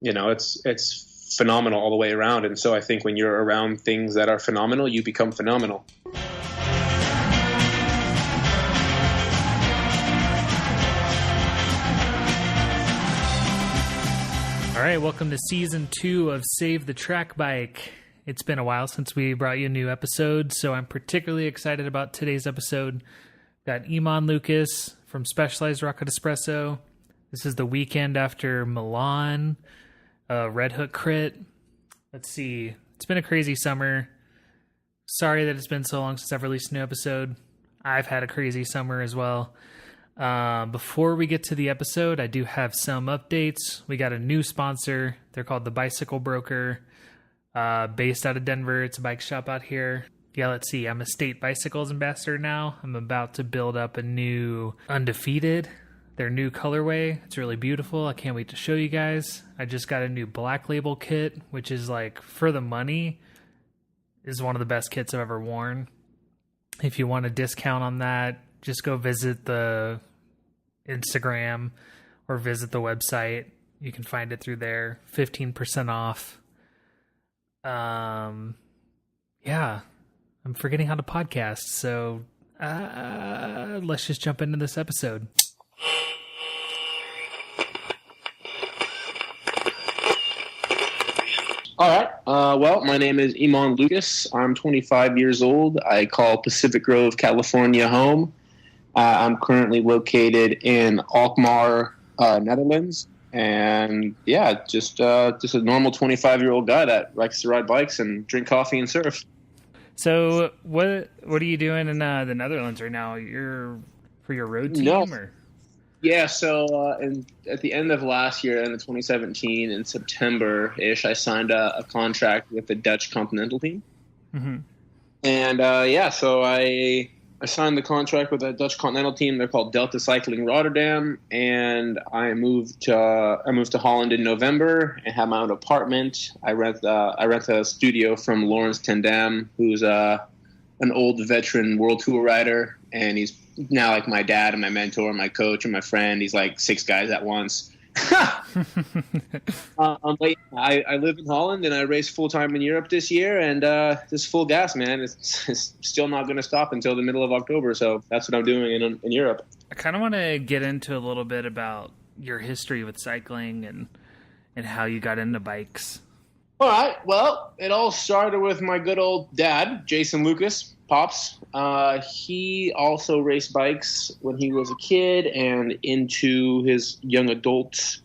It's phenomenal all the way around. And so I think when you're around things that are phenomenal, you become phenomenal. All right, welcome to Season 2 of Save the Track Bike. It's been a while since we brought you a new episode, so I'm particularly excited about today's episode. Got Eamon Lucas from Specialized Rocket Espresso. This is the weekend after Milan, Red Hook Crit. Let's see. It's been a crazy summer. Sorry that it's been so long since I've released a new episode. I've had a crazy summer as well. Before we get to the episode, I do have some updates. We got a new sponsor. They're called the Bicyle Broker, based out of Denver. It's a bike shop out here. Yeah, let's see. I'm a State Bicycles ambassador now. I'm about to build up a new Undefeated, their new colorway. It's really beautiful. I can't wait to show you guys. I just got a new Black Label kit, which is like, for the money, is one of the best kits I've ever worn. If you want a discount on that, just go visit the Instagram or visit the website. You can find it through there. 15% off. Yeah, I'm forgetting how to podcast. So let's just jump into this episode. All right. Well, my name is Eamon Lucas. I'm 25 years old. I call Pacific Grove, California home. I'm currently located in Alkmaar, Netherlands. And yeah, just a normal 25-year-old guy that likes to ride bikes and drink coffee and surf. So what are you doing in the Netherlands right now? You're for your road team? No. Or? Yeah, so at the end of last year, end of 2017, in September-ish, I signed a contract with the Dutch Continental team. Mm-hmm. And so I signed the contract with the Dutch Continental team. They're called Delta Cycling Rotterdam, and I moved to Holland in November and have my own apartment. I rent a studio from Lawrence Tendam, who's an old veteran world tour rider, and he's now like my dad and my mentor, my coach and my friend. He's like 6 guys at once. I live in Holland and I race full time in Europe this year, and just full gas, man. It's still not going to stop until the middle of October. So that's what I'm doing in Europe. I kind of want to get into a little bit about your history with cycling and how you got into bikes. All right. Well, it all started with my good old dad, Jason Lucas, Pops. He also raced bikes when he was a kid and into his young adulthood.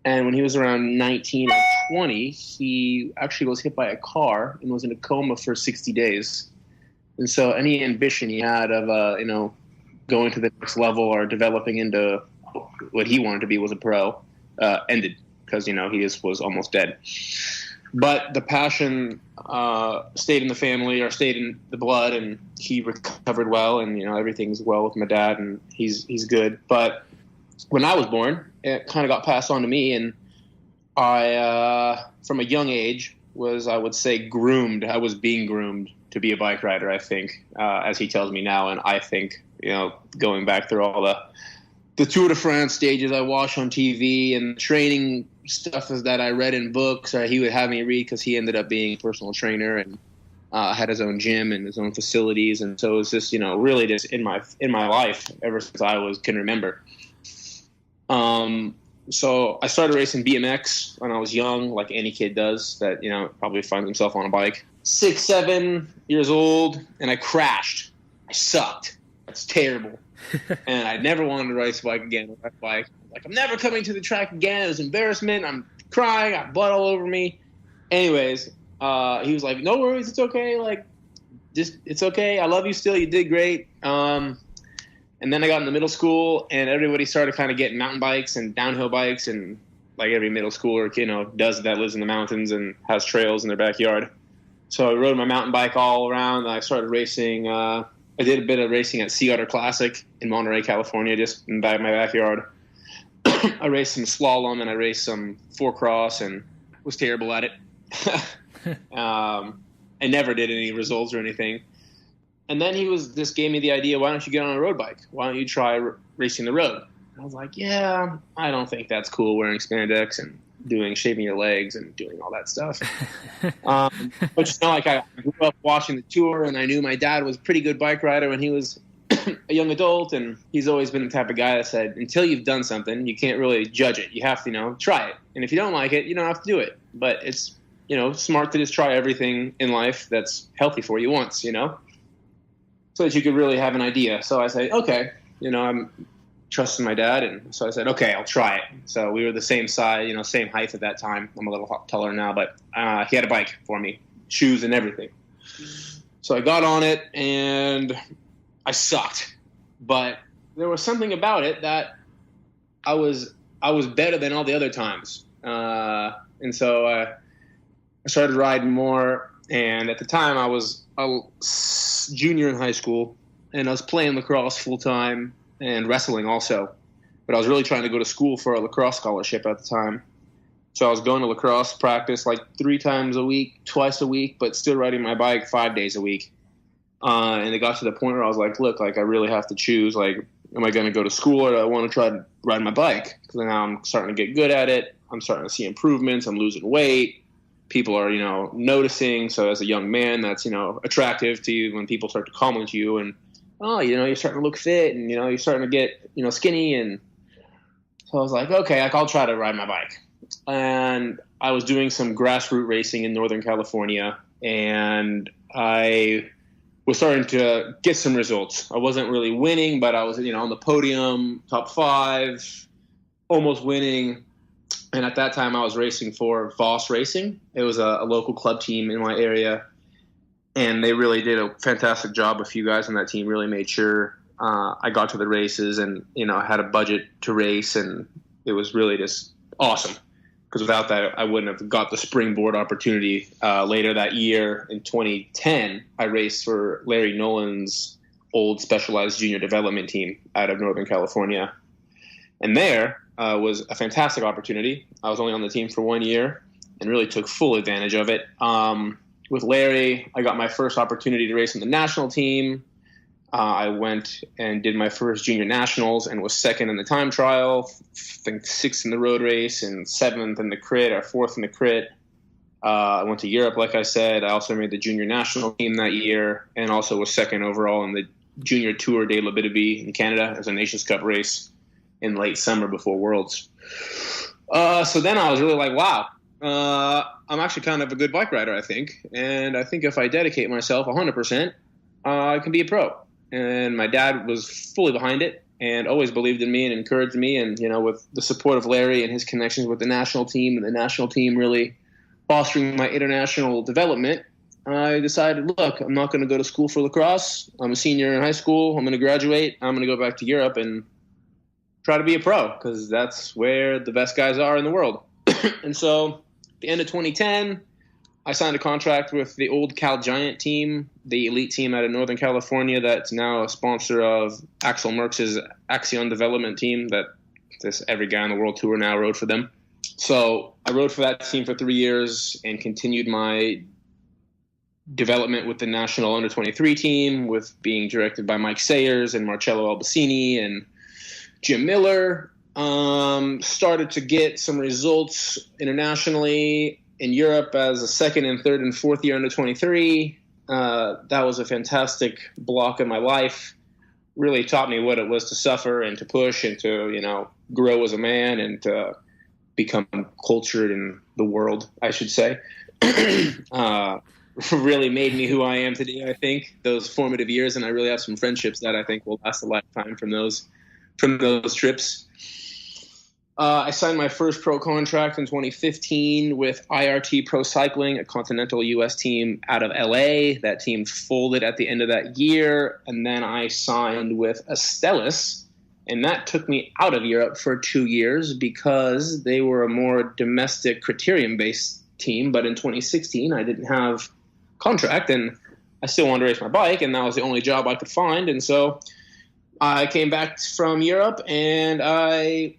And when he was around 19 or 20, he actually was hit by a car and was in a coma for 60 days. And so any ambition he had of, going to the next level or developing into what he wanted to be was a pro, ended because, he just was almost dead. But the passion stayed in the family, or stayed in the blood, and he recovered well, and everything's well with my dad, and he's good. But when I was born, it kind of got passed on to me, and I, from a young age, was, I would say, groomed. I was being groomed to be a bike rider, I think, as he tells me now, and I think, going back through all the Tour de France stages I watched on TV and training stuff that I read in books, or he would have me read because he ended up being a personal trainer and had his own gym and his own facilities. And so it was just, really just in my life ever since I can remember. So I started racing BMX when I was young, like any kid does that, probably finds himself on a bike. 6, 7 years old, and I crashed. I sucked. It's terrible. And I never wanted to race a bike again. Like, I'm never coming to the track again. It was embarrassment. I'm crying. I got blood all over me. Anyways, he was like, no worries. It's okay. Like, just, it's okay. I love you still. You did great. And then I got into middle school, and everybody started kind of getting mountain bikes and downhill bikes, and like every middle schooler, does that, lives in the mountains and has trails in their backyard. So I rode my mountain bike all around. I started racing. I did a bit of racing at Sea Otter Classic in Monterey, California, just in my backyard. I raced some slalom and I raced some 4-cross and was terrible at it. I never did any results or anything. And then he just gave me the idea, why don't you get on a road bike? Why don't you try racing the road? I was like, yeah, I don't think that's cool wearing spandex and shaving your legs and doing all that stuff. But like I grew up watching the tour, and I knew my dad was a pretty good bike rider when he was a young adult, and he's always been the type of guy that said, until you've done something, you can't really judge it. You have to, try it. And if you don't like it, you don't have to do it. But it's, smart to just try everything in life that's healthy for you once, so that you could really have an idea. So I say, okay, I'm trusting my dad, and so I said, okay, I'll try it. So we were the same size, same height at that time. I'm a little taller now, but he had a bike for me, shoes and everything. So I got on it, and I sucked, but there was something about it that I was better than all the other times. And so I started riding more, and at the time I was a junior in high school, and I was playing lacrosse full time and wrestling also. But I was really trying to go to school for a lacrosse scholarship at the time. So I was going to lacrosse practice like 3 times a week, twice a week, but still riding my bike 5 days a week. And it got to the point where I was like, look, like I really have to choose, like, am I going to go to school or do I want to try to ride my bike? Because now I'm starting to get good at it. I'm starting to see improvements. I'm losing weight. People are, noticing. So as a young man, that's, attractive to you when people start to compliment you and, oh, you're starting to look fit and, you're starting to get, skinny. And so I was like, okay, I'll try to ride my bike. And I was doing some grassroots racing in Northern California, and I was starting to get some results. I wasn't really winning, but I was, on the podium, top 5, almost winning. And at that time I was racing for Voss Racing. It was a local club team in my area. And they really did a fantastic job. A few guys on that team really made sure I got to the races and, I had a budget to race. And it was really just awesome. Because without that, I wouldn't have got the springboard opportunity. Later that year in 2010, I raced for Larry Nolan's old Specialized Junior Development team out of Northern California. And there was a fantastic opportunity. I was only on the team for 1 year and really took full advantage of it. With Larry, I got my first opportunity to race on the national team. I went and did my first junior nationals and was second in the time trial, I think 6th in the road race and 7th in the crit or 4th in the crit. I went to Europe, like I said. I also made the junior national team that year and also was second overall in the Junior Tour de l'Abitibi in Canada as a Nations Cup race in late summer before Worlds. So then I was really like, wow, I'm actually kind of a good bike rider, I think. And I think if I dedicate myself 100%, I can be a pro. And my dad was fully behind it and always believed in me and encouraged me. And, with the support of Larry and his connections with the national team and the national team really fostering my international development, I decided, look, I'm not going to go to school for lacrosse. I'm a senior in high school. I'm going to graduate. I'm going to go back to Europe and try to be a pro because that's where the best guys are in the world. And so at the end of 2010, I signed a contract with the old Cal Giant team, the elite team out of Northern California that's now a sponsor of Axel Merckx's Axion development team that every guy on the World Tour now rode for them. So I rode for that team for 3 years and continued my development with the national under-23 team with being directed by Mike Sayers and Marcello Albacini and Jim Miller. Started to get some results internationally in Europe as a 2nd and 3rd and 4th year under 23. That was a fantastic block in my life. Really taught me what it was to suffer and to push and to, grow as a man and to become cultured in the world, I should say. Really made me who I am today, I think, those formative years. And I really have some friendships that I think will last a lifetime from those trips. I signed my first pro contract in 2015 with IRT Pro Cycling, a continental U.S. team out of L.A. That team folded at the end of that year. And then I signed with Astellas, and that took me out of Europe for 2 years because they were a more domestic criterium-based team. But in 2016, I didn't have contract, and I still wanted to race my bike, and that was the only job I could find. And so I came back from Europe, and I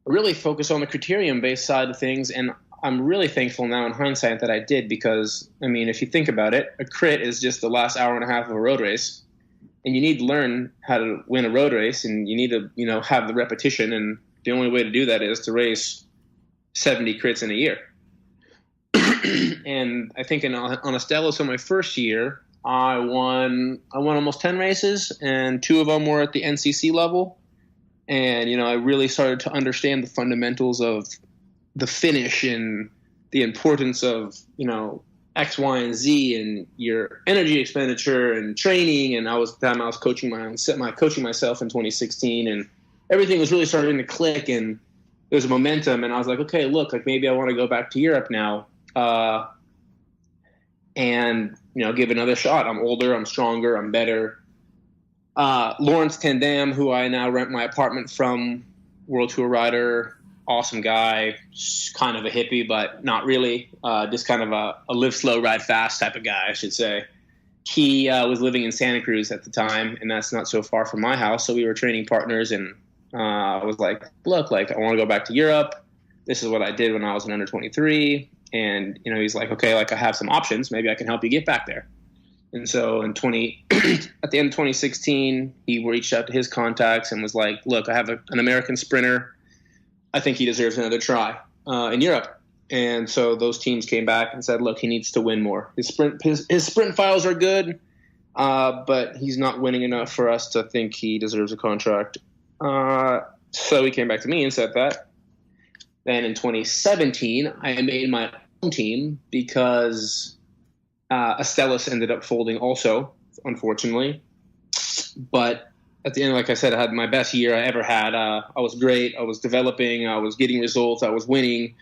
really focus on the criterium-based side of things, and I'm really thankful now in hindsight that I did because, if you think about it, a crit is just the last hour and a half of a road race, and you need to learn how to win a road race, and you need to, have the repetition. And the only way to do that is to race 70 crits in a year. And I think on Estella, so my first year, I won almost 10 races, and 2 of them were at the NCC level. And, I really started to understand the fundamentals of the finish and the importance of, X, Y, and Z, and your energy expenditure and training. And I was coaching myself in 2016, and everything was really starting to click, and there was a momentum. And I was like, okay, look, like maybe I want to go back to Europe now, and give another shot. I'm older, I'm stronger, I'm better. Lawrence Tandam, who I now rent my apartment from, World Tour rider, awesome guy, kind of a hippie, but not really. Just kind of a live slow, ride fast type of guy, I should say. He was living in Santa Cruz at the time, and that's not so far from my house. So we were training partners, and I was like, look, like I want to go back to Europe. This is what I did when I was an under 23. And, he's like, okay, like I have some options. Maybe I can help you get back there. And so at the end of 2016, he reached out to his contacts and was like, look, I have an American sprinter. I think he deserves another try in Europe. And so those teams came back and said, look, he needs to win more. His sprint files are good, but he's not winning enough for us to think he deserves a contract. So he came back to me and said that. Then in 2017, I made my own team because Estellas ended up folding also, unfortunately. But at the end, like I said, I had my best year I ever had. I was great. I was developing. I was getting results. I was winning.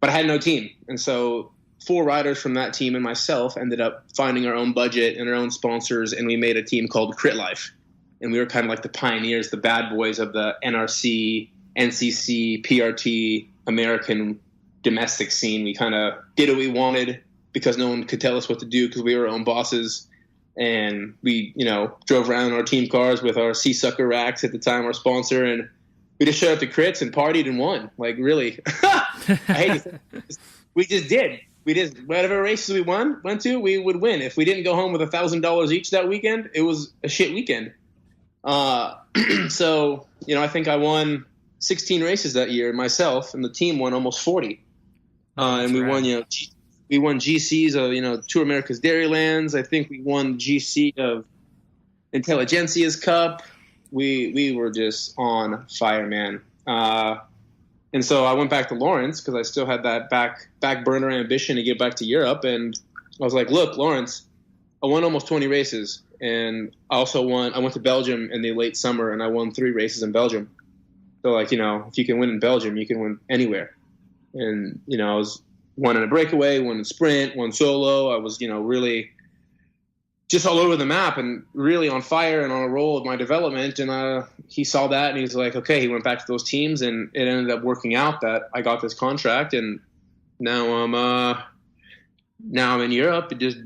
But I had no team. And so 4 riders from that team and myself ended up finding our own budget and our own sponsors, and we made a team called Crit Life. And we were kind of like the pioneers, the bad boys of the NRC, NCC, PRT, American domestic scene. We kind of did what we wanted because no one could tell us what to do because we were our own bosses. And we, drove around in our team cars with our Sea Sucker racks at the time, our sponsor, and we just showed up to crits and partied and won. Like, really. I hate to say it. We just did. We just, whatever races we went to, we would win. If we didn't go home with $1,000 each that weekend, it was a shit weekend. So, I think I won 16 races that year myself, and the team won almost 40. And we won, we won GCs of, Tour America's Dairylands. I think we won GC of Intelligentsia's Cup. We were just on fire, man. And so I went back to Lawrence because I still had that back burner ambition to get back to Europe. And I was like, look, Lawrence, I won almost 20 races. And I went to Belgium in the late summer, and I won 3 races in Belgium. So, like, if you can win in Belgium, you can win anywhere. And, I was won in a breakaway, won in sprint, won solo. I was, really just all over the map and really on fire and on a roll of my development. And he saw that, and he was like, okay, he went back to those teams, and it ended up working out that I got this contract. And now I'm in Europe, just,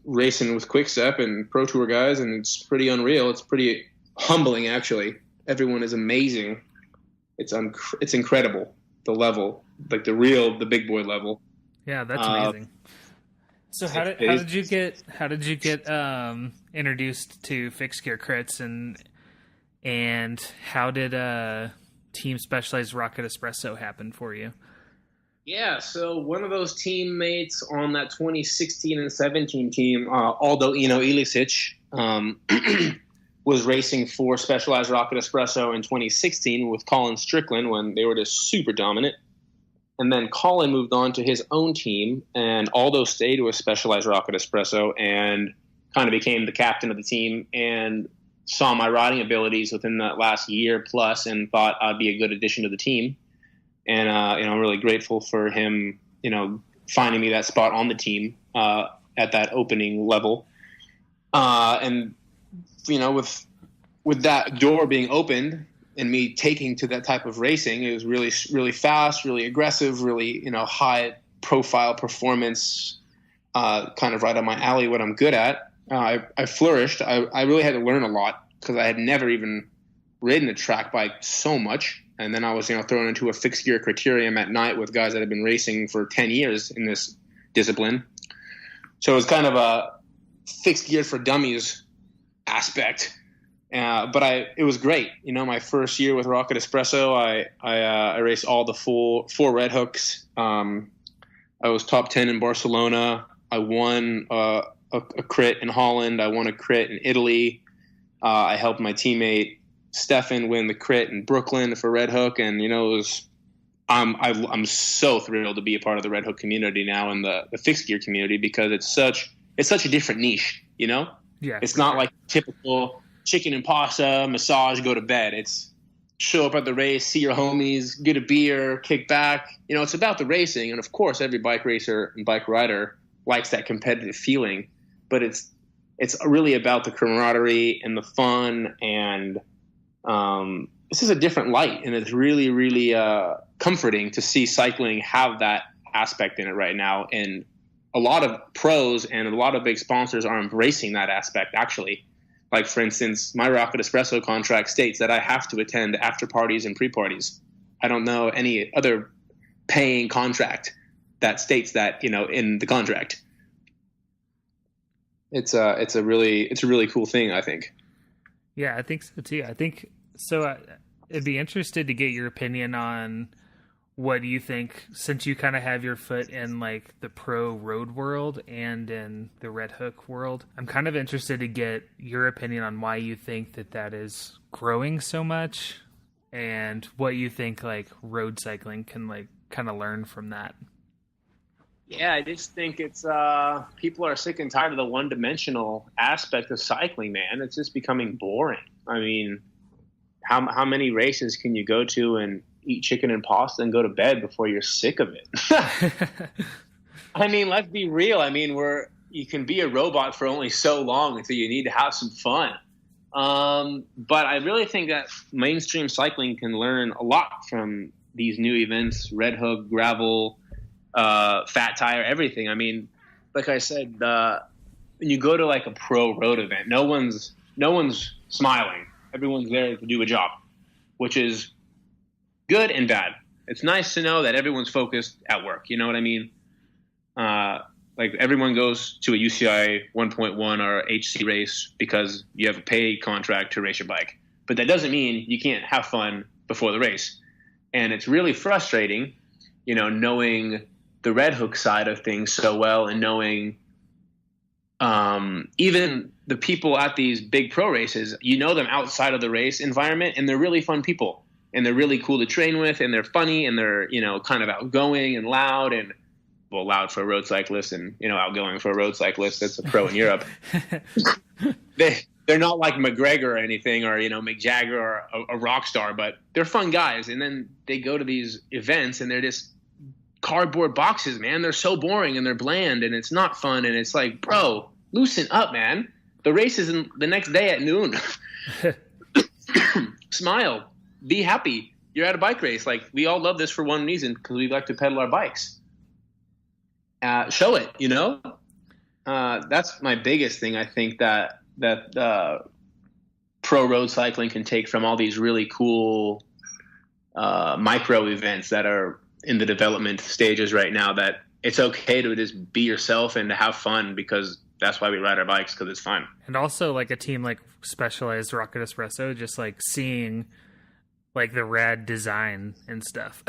racing with Quick Step and Pro Tour guys. And it's pretty unreal. It's pretty humbling, actually. Everyone is amazing. It's incredible, the level, like the big boy level. Yeah, that's amazing. So how did you get introduced to fixed gear crits, and how did Team Specialized Rocket Espresso happen for you? Yeah, so one of those teammates on that 2016 and 17 team, Aldo Ilicic, was racing for Specialized Rocket Espresso in 2016 with Colin Strickland when they were just super dominant. And then Colin moved on to his own team, and Aldo stayed with Specialized Rocket Espresso and kind of became the captain of the team and saw my riding abilities within that last year plus and thought I'd be a good addition to the team. And, I'm really grateful for him, finding me that spot on the team at that opening level. And with that door being opened and me taking to that type of racing, it was really, really fast, really aggressive, really, high profile performance, kind of right up my alley, what I'm good at. I flourished. I really had to learn a lot because I had never even ridden a track bike so much. And then I was, thrown into a fixed gear criterium at night with guys that had been racing for 10 years in this discipline. So it was kind of a fixed gear for dummies aspect. But it was great. You know, my first year with Rocket Espresso, I raced all the four red hooks. I was top 10 in Barcelona. I won a crit in Holland. I won a crit in Italy. I helped my teammate Stefan win the crit in Brooklyn for red hook, and you know, it was. I'm so thrilled to be a part of the red hook community now and the fixed gear community, because it's such a different niche. You know, it's not like typical chicken and pasta, massage, go to bed. It's show up at the race, see your homies, get a beer, kick back. You know, it's about the racing, and of course, every bike racer and bike rider likes that competitive feeling, but it's really about the camaraderie and the fun, and this is a different light, and it's really, really comforting to see cycling have that aspect in it right now. And a lot of pros and a lot of big sponsors are embracing that aspect, actually. Like, for instance, my Rocket Espresso contract states that I have to attend after parties and pre-parties. I don't know any other paying contract that states that, you know, in the contract. It's a really cool thing, I think. Yeah, I think so too. I think so. I'd be interested to get your opinion on what you think, since you kind of have your foot in like the pro road world and in the red hook world. I'm kind of interested to get your opinion on why you think that is growing so much, and what you think like road cycling can like kind of learn from that. Yeah, I just think it's people are sick and tired of the one-dimensional aspect of cycling, man. It's just becoming boring. I mean, how many races can you go to and eat chicken and pasta and go to bed before you're sick of it? I mean, let's be real. I mean, you can be a robot for only so long until you need to have some fun. But I really think that mainstream cycling can learn a lot from these new events: red hook, gravel, fat tire, everything. I mean, like I said, when you go to like a pro road event, no one's smiling. Everyone's there to do a job, which is good and bad. It's nice to know that everyone's focused at work. You know what I mean? Like, everyone goes to a UCI 1.1 or HC race because you have a paid contract to race your bike. But that doesn't mean you can't have fun before the race. And it's really frustrating, you know, knowing the red hook side of things so well, and knowing even the people at these big pro races, you know them outside of the race environment, and they're really fun people, and they're really cool to train with, and they're funny, and they're, you know, kind of outgoing and loud, and well, loud for a road cyclist, and, you know, outgoing for a road cyclist that's a pro in Europe. They're not like McGregor or anything, or, you know, Mick Jagger or a rock star, but they're fun guys. And then they go to these events and they're just cardboard boxes, man. They're so boring and they're bland and it's not fun. And it's like, bro, loosen up, man. The race is the next day at noon. Smile. Be happy. You're at a bike race. Like, we all love this for one reason, because we like to pedal our bikes. Show it, you know? That's my biggest thing. I think that pro road cycling can take from all these really cool micro events that are in the development stages right now, that it's okay to just be yourself and to have fun, because that's why we ride our bikes, because it's fun. And also, like, a team like Specialized Rocket Espresso, just like seeing like the rad design and stuff.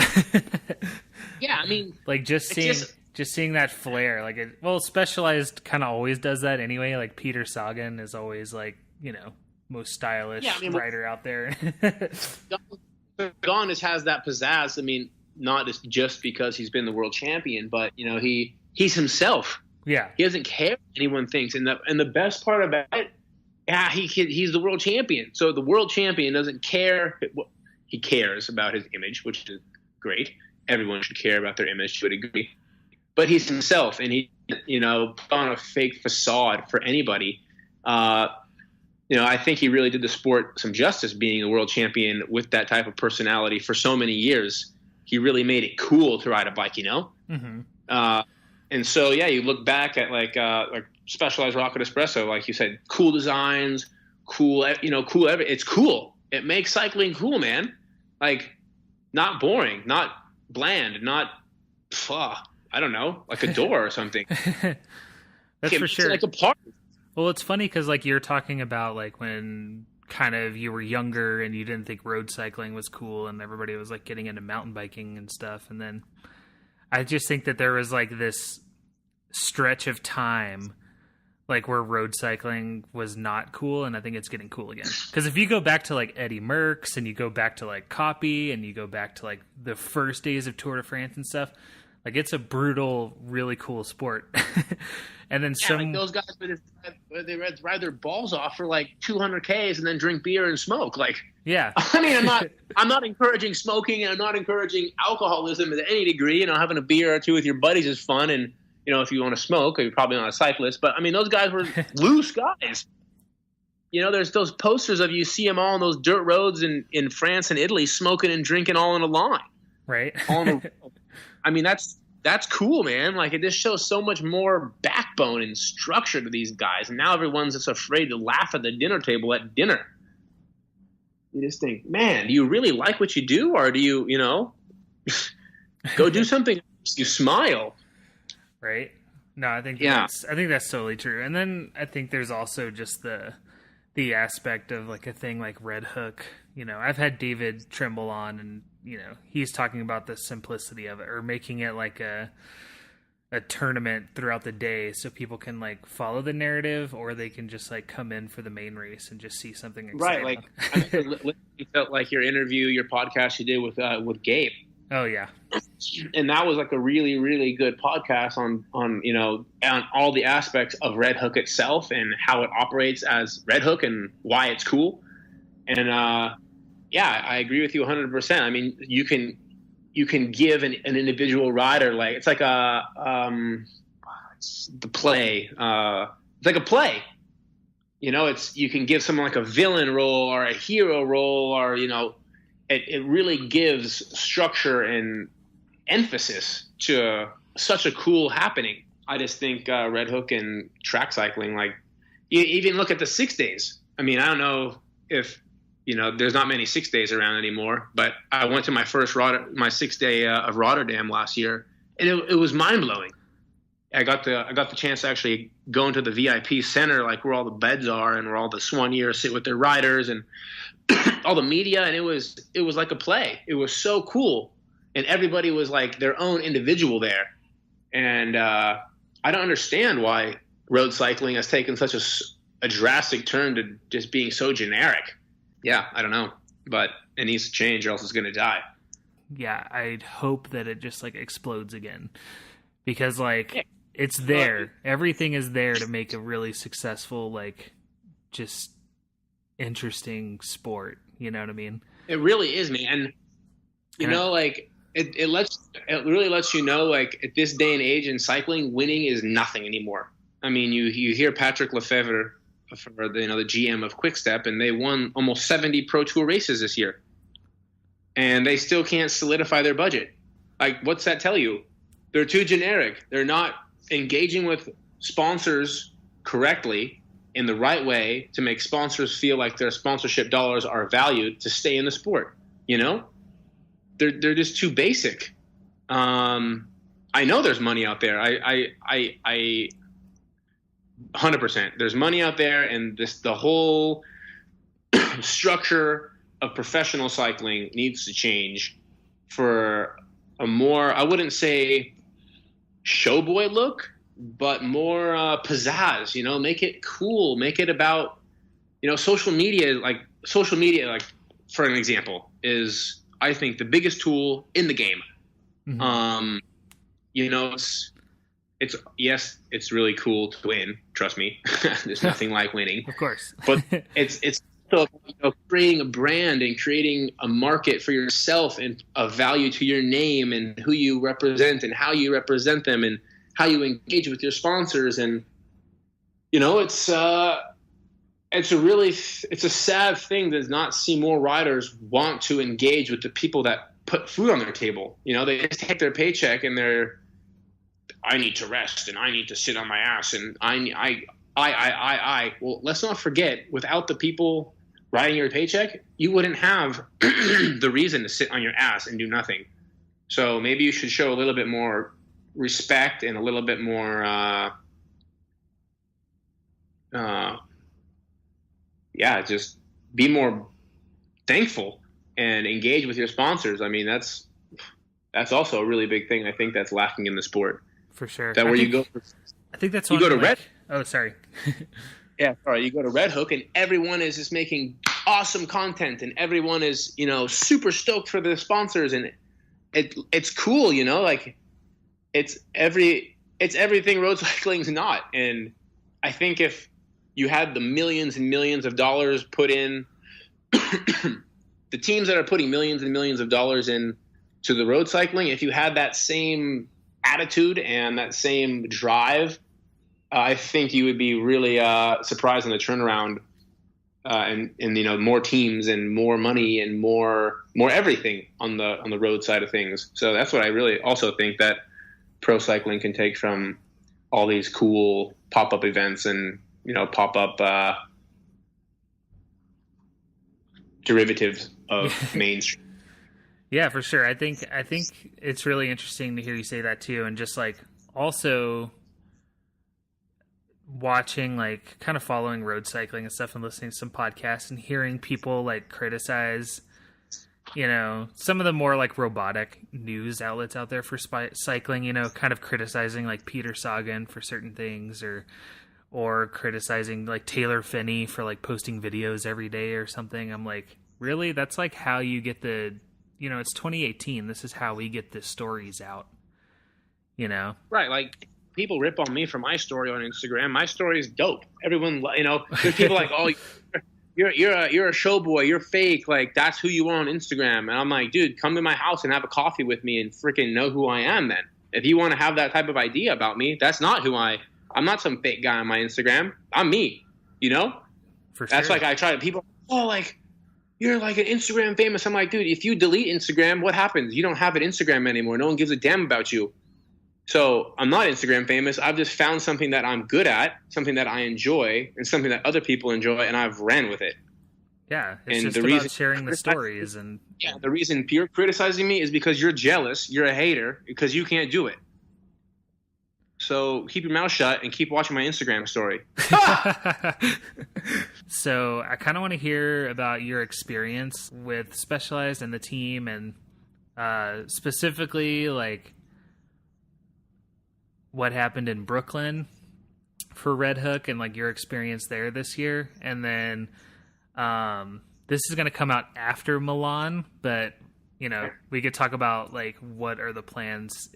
Yeah, I mean, like just seeing that flair, like Specialized kind of always does that anyway. Like, Peter Sagan is always like, you know, most stylish rider out there. Gon has that pizzazz. I mean, not just because he's been the world champion, but, you know, he's himself. Yeah, he doesn't care what anyone thinks, and the best part about it, yeah, he's the world champion. So the world champion doesn't care. He cares about his image, which is great. Everyone should care about their image to a degree. But he's himself, and he, you know, put on a fake facade for anybody. You know, I think he really did the sport some justice, being a world champion with that type of personality for so many years. He really made it cool to ride a bike, you know? Mm-hmm. And so, yeah, you look back at like Specialized Rocket Espresso, like you said, cool designs, cool, you know, cool. It's cool. It makes cycling cool, man. Like, not boring, not bland, not, I don't know, like a door or something. That's for sure. It's like a party. Well, it's funny because like you're talking about like when kind of you were younger and you didn't think road cycling was cool and everybody was like getting into mountain biking and stuff. And then I just think that there was like this stretch of time like where road cycling was not cool, and I think it's getting cool again. Because if you go back to like Eddie Merckx and you go back to like Copy and you go back to like the first days of Tour de France and stuff, like it's a brutal, really cool sport. And then like those guys they ride their balls off for like 200 Ks and then drink beer and smoke. Like, yeah, I mean, I'm not encouraging smoking, and I'm not encouraging alcoholism to any degree. You know, having a beer or two with your buddies is fun, and you know, if you want to smoke, you're probably not a cyclist. But I mean, those guys were loose guys. You know, there's those posters of you see them all on those dirt roads in France and Italy, smoking and drinking all in a line. Right. I mean, that's cool, man. Like, it just shows so much more backbone and structure to these guys. And now everyone's just afraid to laugh at the dinner table at dinner. You just think, man, do you really like what you do? Or do you, you know, go do something that makes you smile? Right. No, I think that's totally true. And then I think there's also just the aspect of like a thing like Red Hook. You know, I've had David Trimble on, and you know, he's talking about the simplicity of it, or making it like a tournament throughout the day so people can like follow the narrative, or they can just like come in for the main race and just see something exciting. Right. Like, I felt like your podcast you did with Gabe. Oh yeah. And that was like a really, really good podcast on, you know, on all the aspects of Red Hook itself and how it operates as Red Hook and why it's cool. And, yeah, I agree with you 100%. I mean, you can give an individual rider, like, it's like it's the play. It's like a play. You know, you can give someone like a villain role or a hero role, or, you know, it really gives structure and emphasis to such a cool happening. I just think Red Hook and track cycling, like, you even look at the 6 days. I mean, I don't know if, you know, there's not many 6 days around anymore, but I went to my 6 day of Rotterdam last year, and it was mind blowing. I got the chance to actually go into the VIP center, like where all the beds are and where all the soigneurs sit with their riders and all the media, and it was like a play. It was so cool, and everybody was like their own individual there. And I don't understand why road cycling has taken such a drastic turn to just being so generic. Yeah, I don't know, but it needs to change, or else it's going to die. Yeah, I'd hope that it just like explodes again, because like it's there. Everything is there to make a really successful, like, just interesting sport. You know what I mean? It really is, man. And you know, like it really lets you know, like, at this day and age in cycling, winning is nothing anymore. I mean, you hear Patrick Lefevre, for the GM of Quickstep, and they won almost 70 Pro Tour races this year, and they still can't solidify their budget. Like, what's that tell you? They're too generic. They're not engaging with sponsors correctly in the right way to make sponsors feel like their sponsorship dollars are valued to stay in the sport. You know, they're just too basic. I know there's money out there. I 100%. There's money out there, and the whole structure of professional cycling needs to change for a more, I wouldn't say showboy look, but more pizzazz. You know, make it cool. Make it about, you know, social media. Like, for an example, is, I think, the biggest tool in the game. Mm-hmm. You know, it's really cool to win. Trust me, there's nothing like winning, of course. But it's so, you know, creating a brand and creating a market for yourself and a value to your name and who you represent and how you represent them and how you engage with your sponsors. And you know, it's a sad thing to not see more riders want to engage with the people that put food on their table. You know, they just take their paycheck and I need to rest and I need to sit on my ass and I. Well, let's not forget, without the people writing your paycheck, you wouldn't have the reason to sit on your ass and do nothing. So maybe you should show a little bit more respect and a little bit more just be more thankful and engage with your sponsors. I mean, that's also a really big thing. I think that's lacking in the sport. For sure. That you go. I think that's you go to Red. Oh, sorry. Yeah, sorry. You go to Red Hook, and everyone is just making awesome content, and everyone is super stoked for the sponsors, and it's cool, like it's everything road cycling's not. And I think if you had the millions and millions of dollars put in, the teams that are putting millions and millions of dollars in to the road cycling, if you had that same attitude and that same drive, I think you would be really surprised in the turnaround, and more teams and more money and more everything on the road side of things. So that's what I really also think that pro cycling can take from all these cool pop-up events and pop-up derivatives of mainstream. Yeah, for sure. I think it's really interesting to hear you say that too, and just like also watching, like, kind of following road cycling and stuff and listening to some podcasts and hearing people like criticize, some of the more like robotic news outlets out there for cycling, kind of criticizing like Peter Sagan for certain things, or criticizing like Taylor Phinney for like posting videos every day or something. I'm like, really? That's like how you get the, it's 2018. This is how we get the stories out, Right. Like, people rip on me for my story on Instagram. My story is dope. Everyone, there's people like, oh, you're a show boy. You're fake. Like, that's who you are on Instagram. And I'm like, dude, come to my house and have a coffee with me and freaking know who I am then. If you want to have that type of idea about me, that's not who I'm not some fake guy on my Instagram. I'm me, For That's sure. like, I try to, people, oh, like, you're like an Instagram famous. I'm like, dude, if you delete Instagram, what happens? You don't have an Instagram anymore. No one gives a damn about you. So I'm not Instagram famous. I've just found something that I'm good at, something that I enjoy, and something that other people enjoy, and I've ran with it. Yeah, it's And just the about reason sharing the stories. And yeah, the reason you're criticizing me is because you're jealous, you're a hater, because you can't do it. So keep your mouth shut and keep watching my Instagram story. So I kind of want to hear about your experience with Specialized and the team, and specifically like what happened in Brooklyn for Red Hook and like your experience there this year. And then this is going to come out after Milan, but we could talk about like what are the plans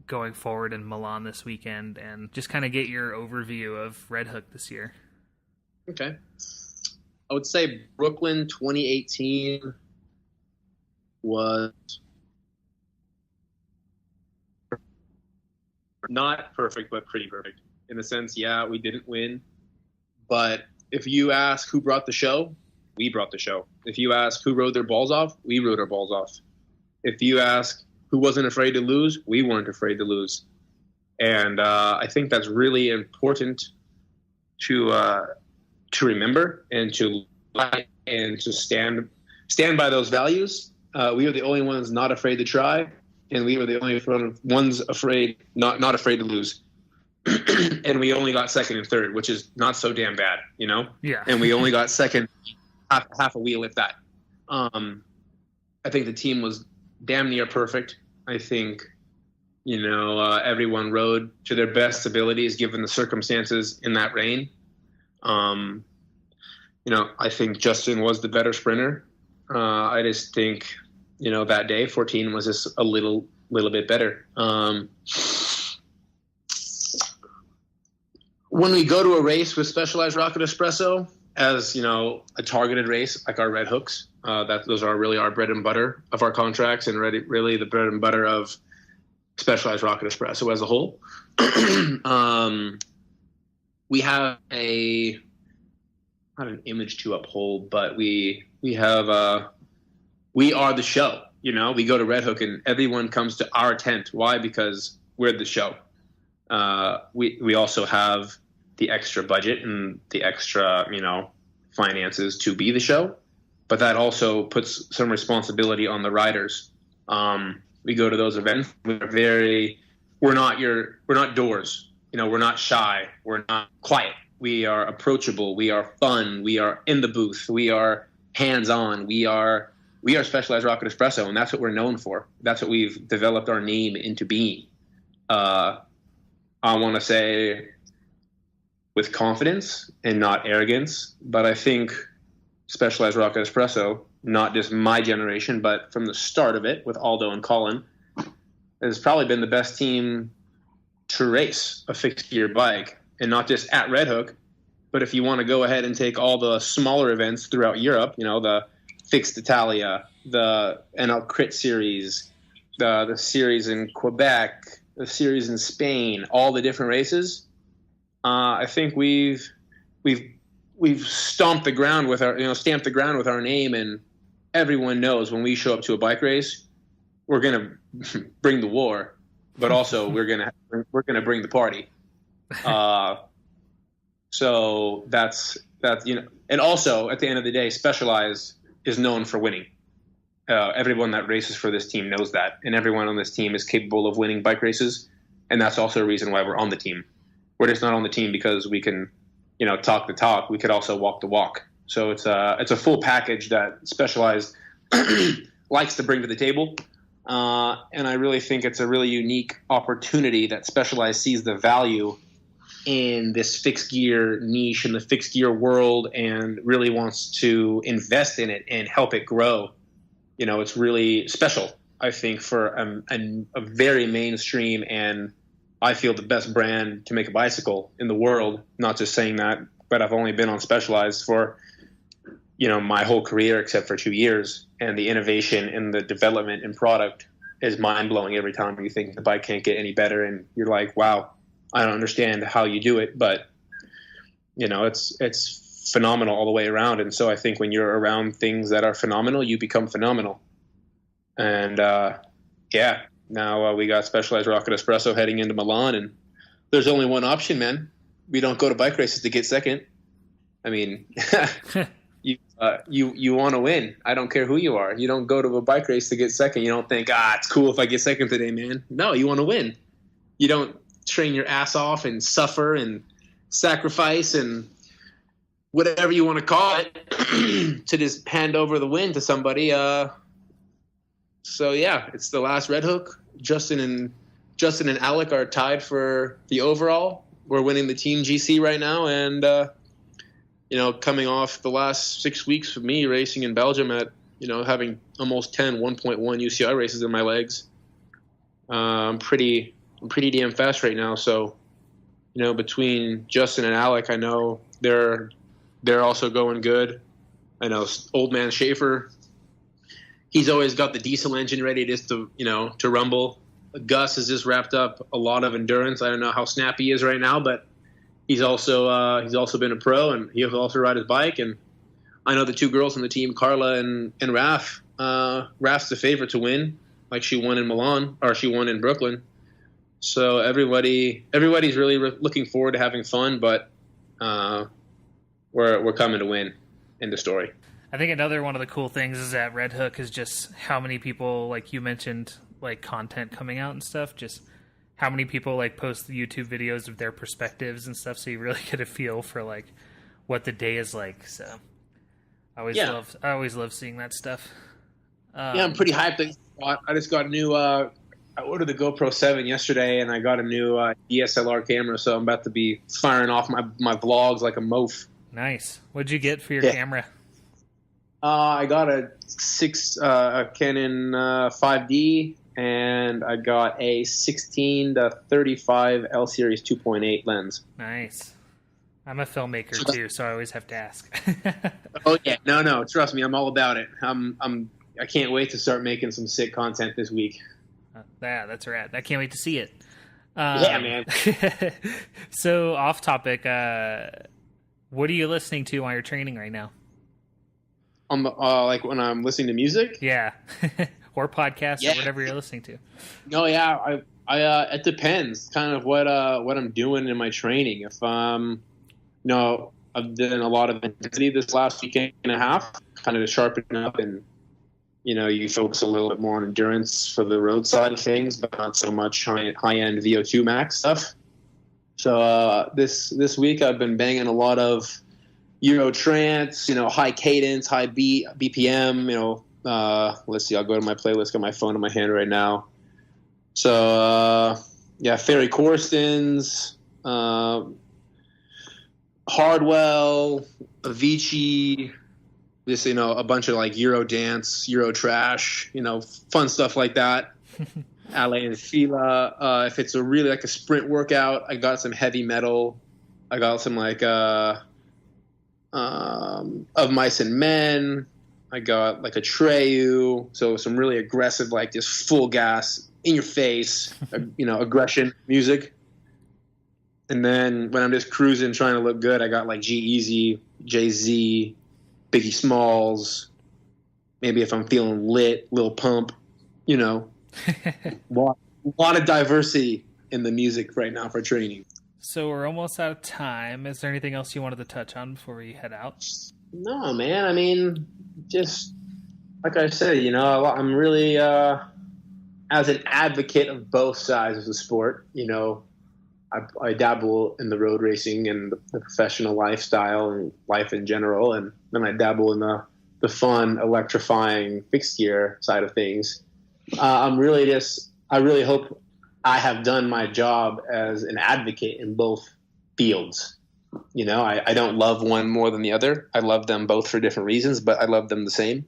going forward in Milan this weekend, and just kind of get your overview of Red Hook this year. Okay. I would say Brooklyn 2018 was not perfect, but pretty perfect. In the sense, yeah, we didn't win. But if you ask who brought the show, we brought the show. If you ask who rode their balls off, we rode our balls off. If you ask who wasn't afraid to lose, we weren't afraid to lose. And I think that's really important to remember and to stand by those values. We were the only ones not afraid to try, and we were the only ones not afraid to lose. And we only got second and third, which is not so damn bad, Yeah. And we only got second, half a wheel, if that. I think the team was damn near perfect. I think, everyone rode to their best abilities given the circumstances in that rain. I think Justin was the better sprinter. I just think, that day 14 was just a little bit better. When we go to a race with Specialized Rocket Espresso, as a targeted race like our Red Hooks, those are really our bread and butter of our contracts, and really the bread and butter of Specialized Rocket Espresso as a whole. We have not an image to uphold, but we are the show. We go to Red Hook and everyone comes to our tent. Why? Because we're the show. We also have the extra budget and the extra, finances to be the show, but that also puts some responsibility on the riders. We go to those events. We're not doors. we're not shy. We're not quiet. We are approachable. We are fun. We are in the booth. We are hands-on. We are Specialized Rocket Espresso, and that's what we're known for. That's what we've developed our name into being. I want to say with confidence and not arrogance, but I think Specialized Rocket Espresso, not just my generation, but from the start of it with Aldo and Colin, has probably been the best team to race a fixed gear bike, and not just at Red Hook, but if you want to go ahead and take all the smaller events throughout Europe, the Fixed Italia, the NL Crit Series, the series in Quebec, the series in Spain, all the different races. I think we've stamped the ground with our name, and everyone knows when we show up to a bike race, we're gonna bring the war, but also we're gonna bring the party. So that's and also at the end of the day, Specialized is known for winning. Everyone that races for this team knows that, and everyone on this team is capable of winning bike races, and that's also a reason why we're on the team. We're just not on the team because we can, talk the talk. We could also walk the walk. So it's a full package that Specialized likes to bring to the table. And I really think it's a really unique opportunity that Specialized sees the value in this fixed gear niche, in the fixed gear world, and really wants to invest in it and help it grow. It's really special, I think, for a very mainstream and I feel the best brand to make a bicycle in the world. Not just saying that, but I've only been on Specialized for my whole career except for 2 years, and the innovation and the development and product is mind-blowing every time you think the bike can't get any better, and you're like, wow, I don't understand how you do it, but it's phenomenal all the way around. And so I think when you're around things that are phenomenal, you become phenomenal. And now we got Specialized Rocket Espresso heading into Milan, and there's only one option, man. We don't go to bike races to get second. I mean, you want to win. I don't care who you are. You don't go to a bike race to get second. You don't think, it's cool if I get second today, man. No, you want to win. You don't train your ass off and suffer and sacrifice and whatever you want to call it to just hand over the win to somebody. So yeah, it's the last Red Hook. Justin and Alec are tied for the overall. We're winning the Team GC right now, and coming off the last 6 weeks of me racing in Belgium at having almost 1.1 UCI races in my legs. I'm pretty damn fast right now. So between Justin and Alec, I know they're also going good. I know old man Schaefer, he's always got the diesel engine ready just to rumble. Gus has just wrapped up a lot of endurance. I don't know how snappy he is right now, but he's also been a pro, and he'll also ride his bike. And I know the two girls on the team, Carla and Raf. Raf's the favorite to win, like she won in Milan, or she won in Brooklyn. So everybody's really looking forward to having fun, but we're coming to win. End of story. I think another one of the cool things is at Red Hook is just how many people, like you mentioned, like content coming out and stuff, just how many people like post the YouTube videos of their perspectives and stuff, so you really get a feel for like what the day is like. So I always love seeing that stuff. I'm pretty hyped. I just got a new I ordered the GoPro 7 yesterday, and I got a new DSLR camera, so I'm about to be firing off my vlogs like a moaf. Nice. What'd you get for your camera? I got a Canon 5D, and I got a 16-35 L Series 2.8 lens. Nice. I'm a filmmaker too, so I always have to ask. Oh yeah, no, trust me, I'm all about it. I can't wait to start making some sick content this week. Yeah, that's rad. I can't wait to see it. Yeah, man. So off topic, what are you listening to while you're training right now? Like when I'm listening to music? Yeah. Or podcasts, or whatever you're listening to. No, yeah. It depends kind of what I'm doing in my training. If I've done a lot of intensity this last week and a half, kind of to sharpen up, and you focus a little bit more on endurance for the road side of things, but not so much high-end VO2 max stuff. So this week I've been banging a lot of Euro trance, high cadence, high BPM. Let's see. I'll go to my playlist. Got my phone in my hand right now. So Ferry Corstens, Hardwell, Avicii. This, a bunch of like Euro dance, Euro trash, fun stuff like that. Ale and Fila. If it's really like a sprint workout, I got some heavy metal. I got some like Of Mice and Men. I got like a Treyu. So some really aggressive, like just full gas, in your face, aggression music. And then when I'm just cruising, trying to look good, I got like G-Eazy, Jay-Z, Biggie Smalls, maybe if I'm feeling lit, Lil Pump, a lot of diversity in the music right now for training. So we're almost out of time. Is there anything else you wanted to touch on before we head out? No, man. I mean, just like I said, I'm really, as an advocate of both sides of the sport, I dabble in the road racing and the professional lifestyle and life in general. And then I dabble in the fun, electrifying fixed gear side of things. I really hope I have done my job as an advocate in both fields. I don't love one more than the other. I love them both for different reasons, but I love them the same.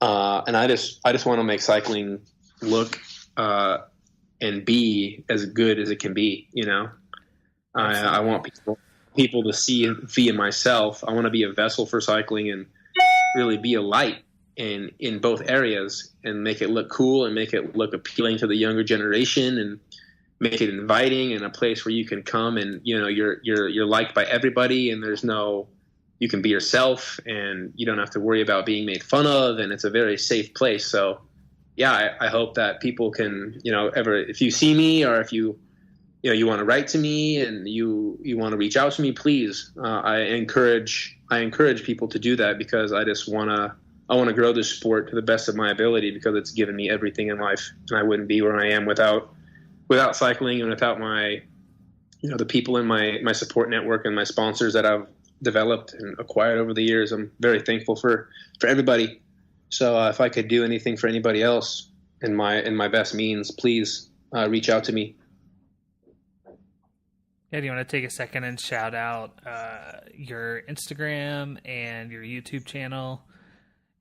And I just want to make cycling look, and be as good as it can be, I want people to see in myself. I want to be a vessel for cycling and really be a light in both areas and make it look cool and make it look appealing to the younger generation and make it inviting and a place where you can come and, you're liked by everybody and you can be yourself and you don't have to worry about being made fun of, and it's a very safe place. So I hope that people can, if you see me or if you want to write to me and you want to reach out to me, please. I encourage people to do that because I want to grow this sport to the best of my ability because it's given me everything in life, and I wouldn't be where I am without cycling and without my, the people in my support network and my sponsors that I've developed and acquired over the years. I'm very thankful for everybody. So if I could do anything for anybody else in my best means, please reach out to me. Yeah, do you want to take a second and shout out your Instagram and your YouTube channel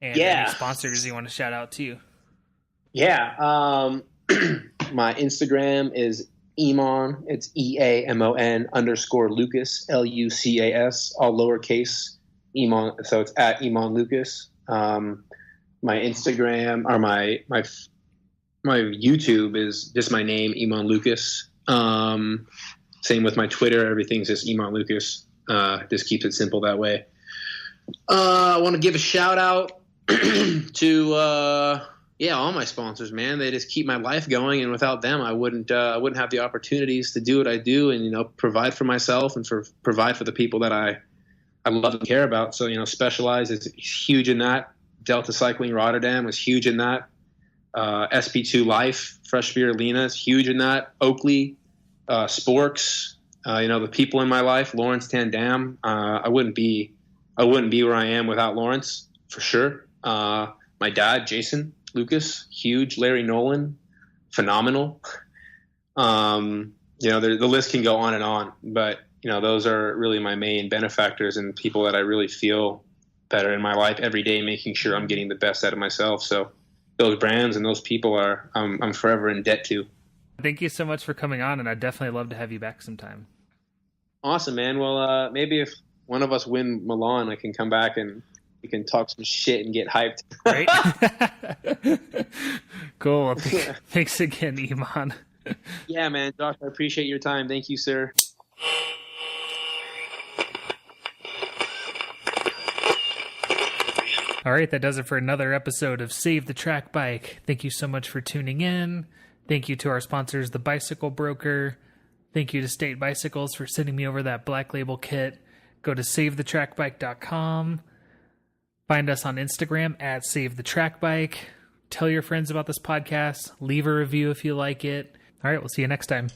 and any sponsors you want to shout out to? Yeah. My Instagram is Eamon. It's EAMON _Lucas, LUCAS, all lowercase. Eamon. So it's at Eamon Lucas. My Instagram or my YouTube is just my name, Eamon Lucas. Same with my Twitter. Everything's just Eamon Lucas. Just keeps it simple that way. I want to give a shout out to all my sponsors, man. They just keep my life going, and without them, I wouldn't have the opportunities to do what I do and provide for myself and provide for the people that I love and care about. So Specialized is huge in that. Delta Cycling Rotterdam was huge in that. SP2 Life, Fresh Beer Lena is huge in that. Oakley, Sporks, the people in my life, Lawrence Tandam. I wouldn't be where I am without Lawrence, for sure. My dad, Jason Lucas, huge. Larry Nolan, phenomenal. The list can go on and on, but those are really my main benefactors and people that I really feel that are in my life every day, making sure I'm getting the best out of myself. So those brands and those people I'm forever in debt to. Thank you so much for coming on, and I'd definitely love to have you back sometime. Awesome, man. Well, maybe if one of us win Milan, I can come back and we can talk some shit and get hyped. Right? Cool. Thanks again, Eamon. Yeah, man. Josh, I appreciate your time. Thank you, sir. All right, that does it for another episode of Save the Track Bike. Thank you so much for tuning in. Thank you to our sponsors, the Bicyle Broker. Thank you to State Bicycles for sending me over that Black Label kit. Go to SaveTheTrackBike.com. Find us on Instagram at SaveTheTrackBike. Tell your friends about this podcast. Leave a review if you like it. All right, we'll see you next time.